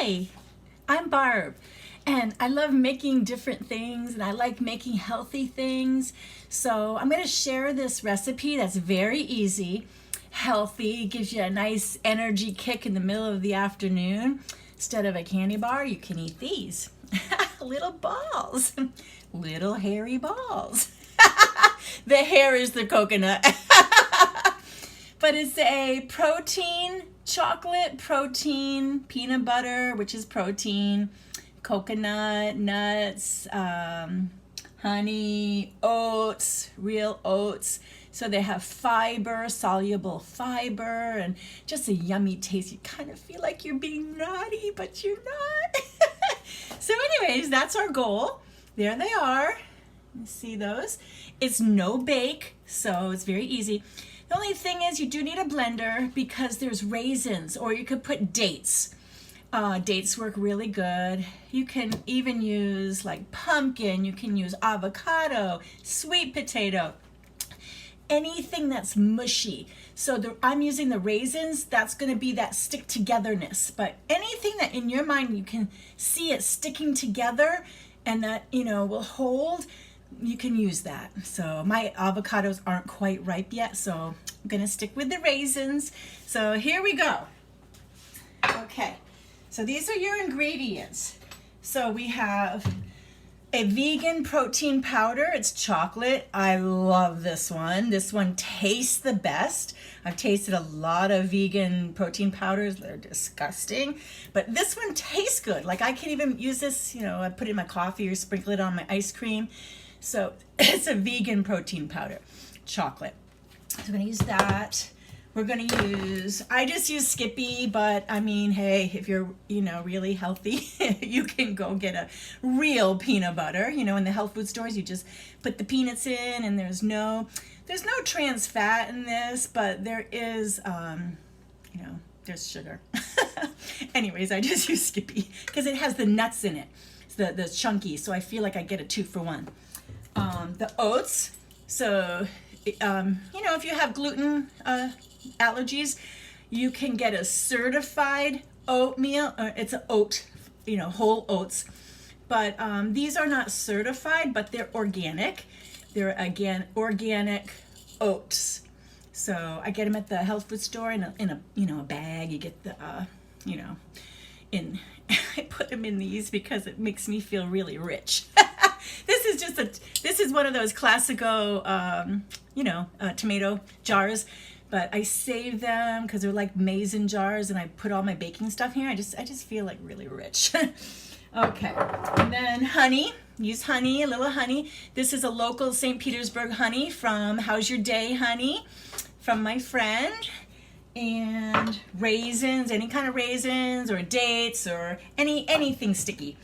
Hi, I'm Barb, and I love making different things, and I like making healthy things. So I'm going to share this recipe that's very easy, healthy, gives you a nice energy kick in the middle of the afternoon. Instead of a candy bar, you can eat these. Little balls, little hairy balls. The hair is the coconut. But it's a protein chocolate, protein peanut butter, which is protein, coconut, nuts, honey, oats, real oats. So they have fiber, soluble fiber, and just a yummy taste. You kind of feel like you're being naughty, but you're not. So anyways, that's our goal. There they are. You see those? It's no bake, so it's very easy. The only thing is you do need a blender because there's raisins, or you could put dates. Dates work really good. You can even use like pumpkin, you can use avocado, sweet potato, anything that's mushy. So I'm using the raisins, that's gonna be that stick togetherness. But anything that in your mind you can see it sticking together and that, will hold, you can use that. So my avocados aren't quite ripe yet, so I'm gonna stick with the raisins. So here we go. Okay, so these are your ingredients. So we have a vegan protein powder. It's chocolate. I love this one. This one tastes the best. I've tasted a lot of vegan protein powders. They're disgusting. But this one tastes good. Like I can even use this, I put it in my coffee or sprinkle it on my ice cream. So it's a vegan protein powder, chocolate. So I'm gonna use that. We're gonna I just use Skippy, but I mean, hey, if you're, really healthy, you can go get a real peanut butter. In the health food stores, you just put the peanuts in and there's no trans fat in this, but there is, there's sugar. Anyways, I just use Skippy because it has the nuts in it, the chunky, so I feel like I get a 2-for-1. The oats, so if you have gluten allergies, you can get a certified oatmeal. It's an oat, whole oats, but these are not certified, but they're organic. They're again organic oats. So I get them at the health food store in a bag. You get the in I put them in these because it makes me feel really rich. This is one of those classico, tomato jars, but I save them because they're like mason jars, and I put all my baking stuff here. I just feel like really rich. Okay, and then honey. Use honey, a little honey. This is a local St. Petersburg honey from How's Your Day Honey, from my friend. And raisins, any kind of raisins or dates or anything sticky.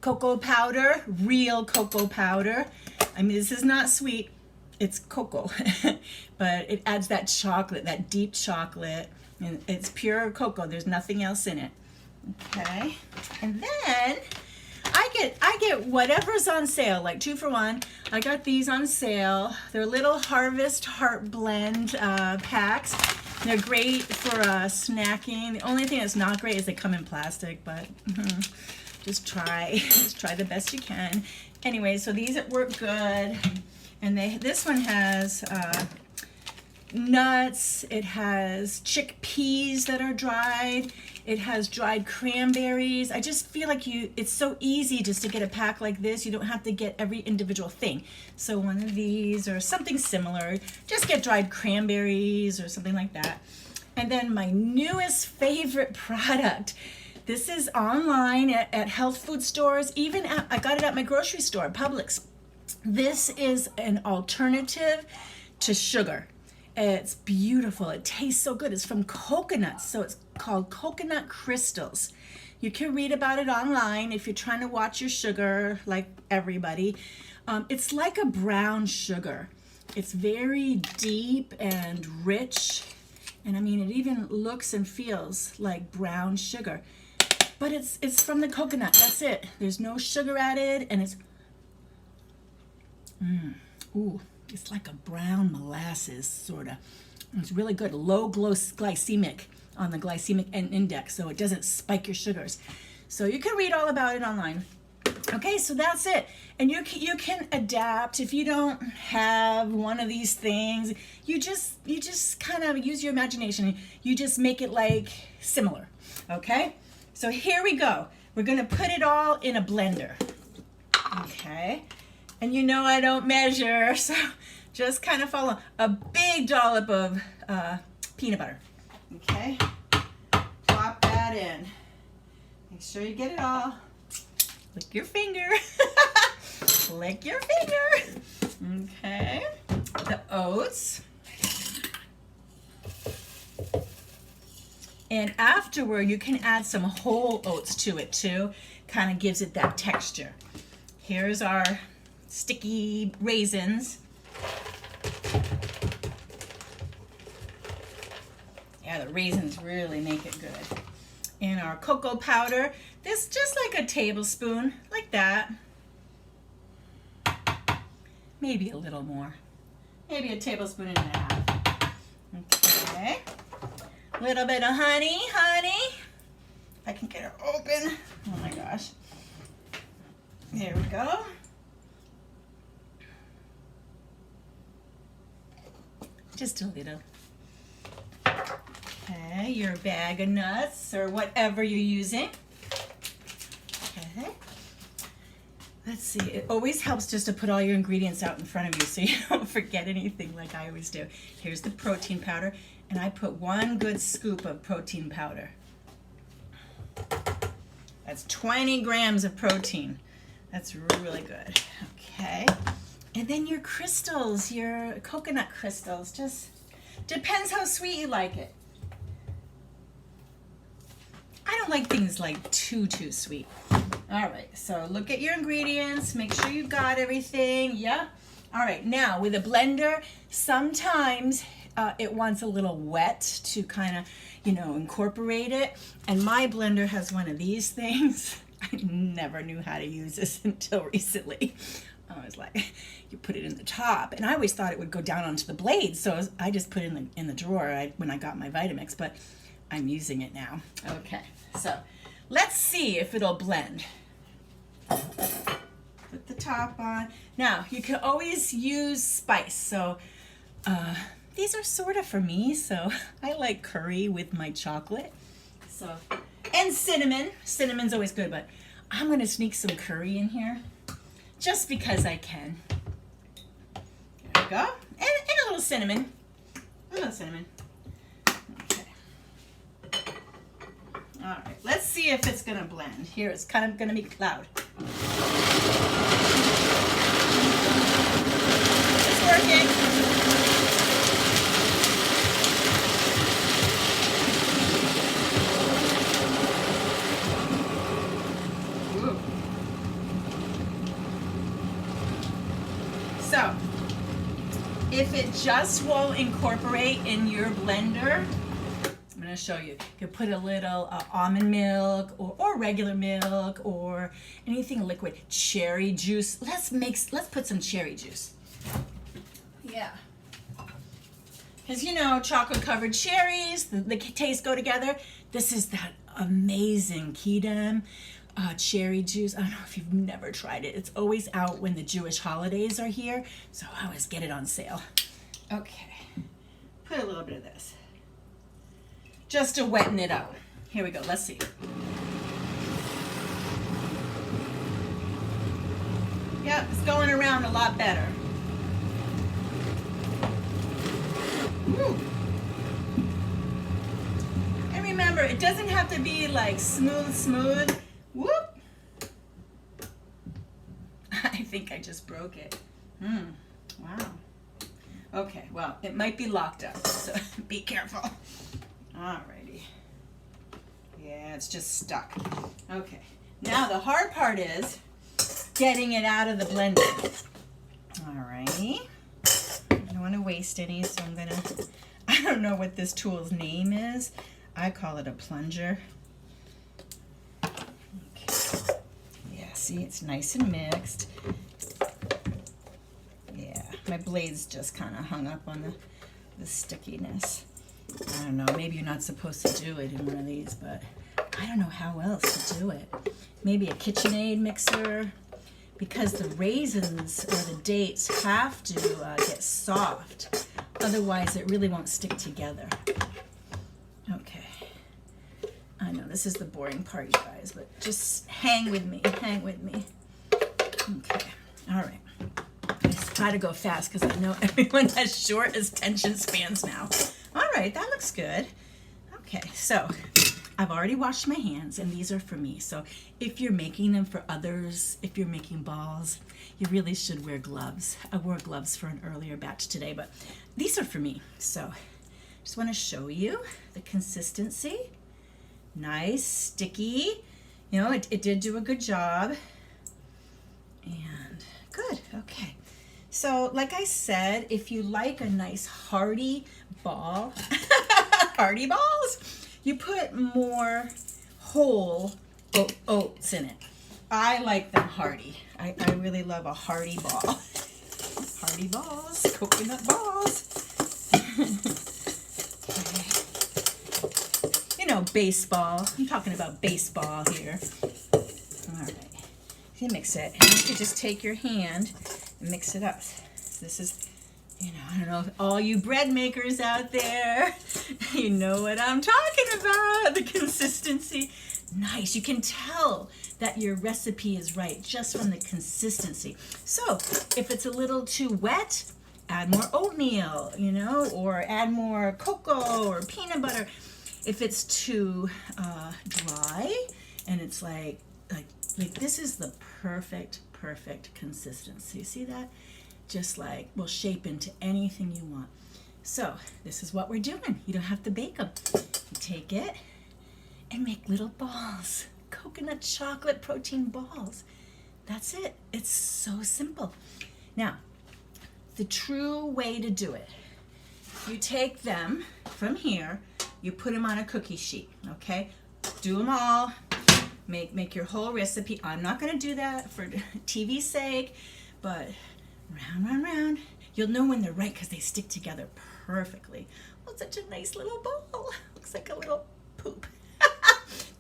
Cocoa powder, real cocoa powder. I mean, this is not sweet, it's cocoa, but it adds that chocolate, that deep chocolate, and it's pure cocoa. There's nothing else in it. Okay, and then I get whatever's on sale, like 2-for-1. I got these on sale. They're little Harvest Heart Blend packs. They're great for snacking. The only thing that's not great is they come in plastic, but just try the best you can. Anyway, so these work good, and this one has nuts. It has chickpeas that are dried. It has dried cranberries. I just feel like it's so easy just to get a pack like this. You don't have to get every individual thing. So one of these or something similar, just get dried cranberries or something like that. And then my newest favorite product, this is online at health food stores, I got it at my grocery store, Publix. This is an alternative to sugar. It's beautiful. It tastes so good. It's from coconuts, so it's called Coconut Crystals. You can read about it online if you're trying to watch your sugar, like everybody. It's like a brown sugar. It's very deep and rich, and I mean, it even looks and feels like brown sugar. But it's from the coconut. That's it. There's no sugar added, and it's like a brown molasses, sort of. It's really good. Low glycemic. on the glycemic index, so it doesn't spike your sugars. So you can read all about it online. Okay, so that's it. And you can adapt if you don't have one of these things. You just kind of use your imagination. You just make it like similar. Okay? So here we go. We're going to put it all in a blender. Okay? And you know I don't measure, so just kind of follow a big dollop of peanut butter. Okay? Plop that in. Make sure you get it all. Lick your finger. Lick your finger. Okay. The oats. And afterward, you can add some whole oats to it too. Kind of gives it that texture. Here's our sticky raisins. Yeah, the raisins really make it good. And our cocoa powder, this just like a tablespoon, like that. Maybe a little more. Maybe a tablespoon and a half. Okay. A little bit of honey. If I can get her open. Oh my gosh. There we go. Just a little. Okay, your bag of nuts or whatever you're using. Okay. Let's see, it always helps just to put all your ingredients out in front of you so you don't forget anything like I always do. Here's the protein powder, and I put 1 good scoop of protein powder. That's 20 grams of protein. That's really good. Okay. And then your crystals, your coconut crystals, just depends how sweet you like it. I don't like things like too sweet. All right, so look at your ingredients, make sure you got everything. Yeah. All right, now with a blender, sometimes it wants a little wet to kind of, incorporate it. And my blender has one of these things. I never knew how to use this until recently. I was like, you put it in the top, and I always thought it would go down onto the blade, so I just put it in the drawer when I got my Vitamix, but I'm using it now. Okay, so let's see if it'll blend. Put the top on. Now, you can always use spice, so these are sort of for me, so I like curry with my chocolate. So, and cinnamon. Cinnamon's always good, but I'm going to sneak some curry in here. Just because I can. There we go. And a little cinnamon. A little cinnamon. Okay. All right. Let's see if it's going to blend. Here, it's kind of going to be loud. It's working. So, if it just won't incorporate in your blender, I'm going to show you. You can put a little almond milk or regular milk or anything liquid. Cherry juice. Let's put some cherry juice. Yeah. Because chocolate covered cherries, the taste go together. This is that amazing Kedem cherry juice. I don't know if you've never tried it. It's always out when the Jewish holidays are here, so I always get it on sale. Okay, put a little bit of this just to wetten it up. Here we go. Let's see. Yep, it's going around a lot better. Woo. And remember, it doesn't have to be like smooth. Whoop! I think I just broke it. Wow. Okay, well, it might be locked up, so be careful. Alrighty. Yeah, it's just stuck. Okay, now the hard part is getting it out of the blender. Alrighty. I don't want to waste any, so I don't know what this tool's name is. I call it a plunger. See, it's nice and mixed. Yeah, my blade's just kind of hung up on the stickiness. I don't know, maybe you're not supposed to do it in one of these, but I don't know how else to do it. Maybe a KitchenAid mixer, because the raisins or the dates have to get soft. Otherwise, it really won't stick together. Okay. I know this is the boring part, you guys, but just hang with me. Hang with me. Okay. All right. I just try to go fast because I know everyone has short attention spans now. All right, that looks good. Okay, so I've already washed my hands, and these are for me. So if you're making them for others, if you're making balls, you really should wear gloves. I wore gloves for an earlier batch today, but these are for me. So just want to show you the consistency. Nice, sticky. You know, it did do a good job. And good, okay. So like I said, if you like a nice hearty ball, hearty balls, you put more whole oats in it. I like them hearty. I really love a hearty ball. Hearty balls, coconut balls. Okay. You know, baseball. I'm talking about baseball here. All right. You mix it, and you can just take your hand and mix it up. This is, you know, I don't know if all you bread makers out there, you know what I'm talking about, the consistency. Nice, you can tell that your recipe is right just from the consistency. So if it's a little too wet, add more oatmeal, you know, or add more cocoa or peanut butter. If it's too dry and it's like this is the perfect consistency. See that? Just like will shape into anything you want. So this is what we're doing. You don't have to bake them. You take it and make little balls. Coconut chocolate protein balls. That's it. It's so simple. Now, the true way to do it, you take them from here, you put them on a cookie sheet, okay? Do them all. Make your whole recipe. I'm not going to do that for TV's sake, but round. You'll know when they're right because they stick together perfectly. Oh, such a nice little ball. Looks like a little poop.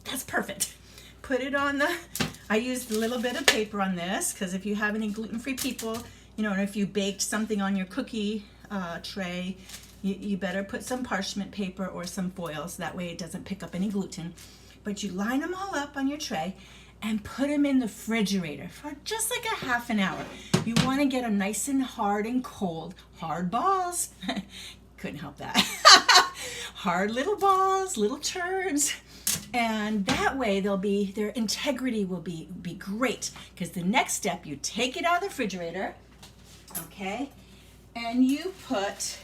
That's perfect. Put it on I used a little bit of paper on this because if you have any gluten-free people, you know, and if you baked something on your cookie tray, you better put some parchment paper or some foil so that way it doesn't pick up any gluten. But you line them all up on your tray and put them in the refrigerator for just like a half an hour. You want to get them nice and hard and cold. Hard balls. Couldn't help that. Hard little balls, little turds. And that way their integrity will be great. Because the next step, you take it out of the refrigerator, okay, and you put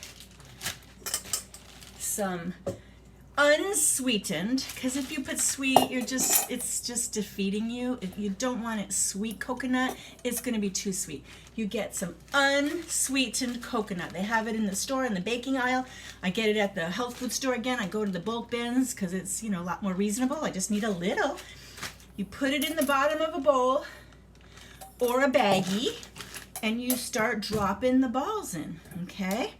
some unsweetened, because if you put sweet, it's just defeating you. If you don't want it sweet coconut, it's going to be too sweet. You get some unsweetened coconut. They have it in the store in the baking aisle. I get it at the health food store again. I go to the bulk bins because it's, you know, a lot more reasonable. I just need a little. You put it in the bottom of a bowl or a baggie and you start dropping the balls in, okay?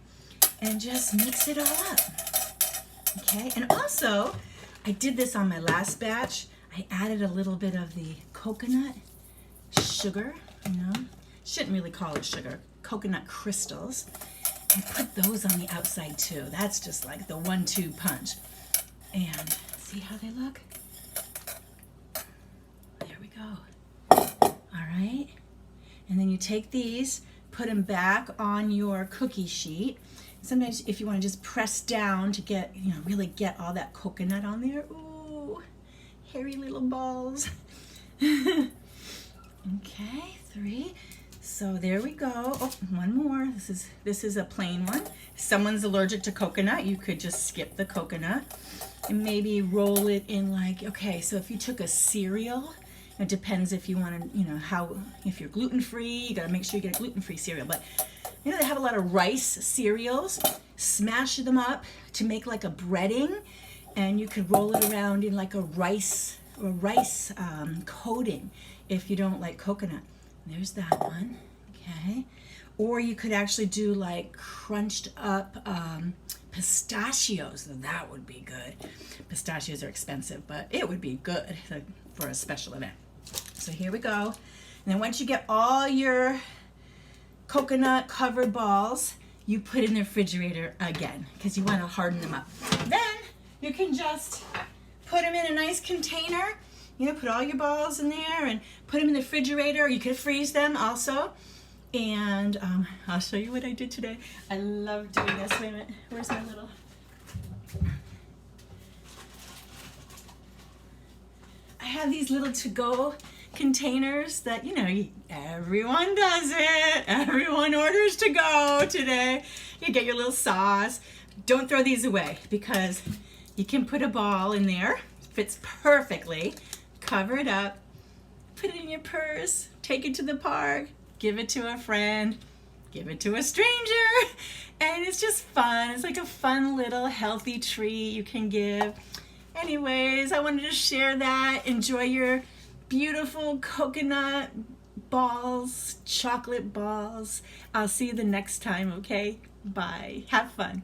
And just mix it all up. Okay, and also, I did this on my last batch. I added a little bit of the coconut sugar, you know. Shouldn't really call it sugar, coconut crystals. And put those on the outside too. That's just like the 1-2 punch. And see how they look? There we go. All right. And then you take these, put them back on your cookie sheet. Sometimes if you want to just press down to get, you know, really get all that coconut on there. Ooh, hairy little balls. Okay, 3. So there we go. Oh, one more. This is a plain one. If someone's allergic to coconut, you could just skip the coconut and maybe roll it in like, okay, so if you took a cereal, it depends if you want to, you know, if you're gluten-free, you got to make sure you get a gluten-free cereal. But you know, they have a lot of rice cereals. Smash them up to make like a breading, and you could roll it around in like a rice coating if you don't like coconut. There's that one, okay. Or you could actually do like crunched up pistachios. That would be good. Pistachios are expensive, but it would be good for a special event. So here we go. And then once you get all your coconut covered balls, you put in the refrigerator again because you want to harden them up. Then you can just put them in a nice container. You know, put all your balls in there and put them in the refrigerator. You could freeze them also. And I'll show you what I did today. I love doing this. Wait a minute. Where's my little... I have these little to-go containers that, you know, everyone does it. Everyone orders to go today. You get your little sauce. Don't throw these away because you can put a ball in there. Fits perfectly. Cover it up. Put it in your purse. Take it to the park. Give it to a friend. Give it to a stranger. And it's just fun. It's like a fun little healthy treat you can give. Anyways, I wanted to share that. Enjoy your beautiful coconut balls, chocolate balls. I'll see you the next time, okay? Bye. Have fun.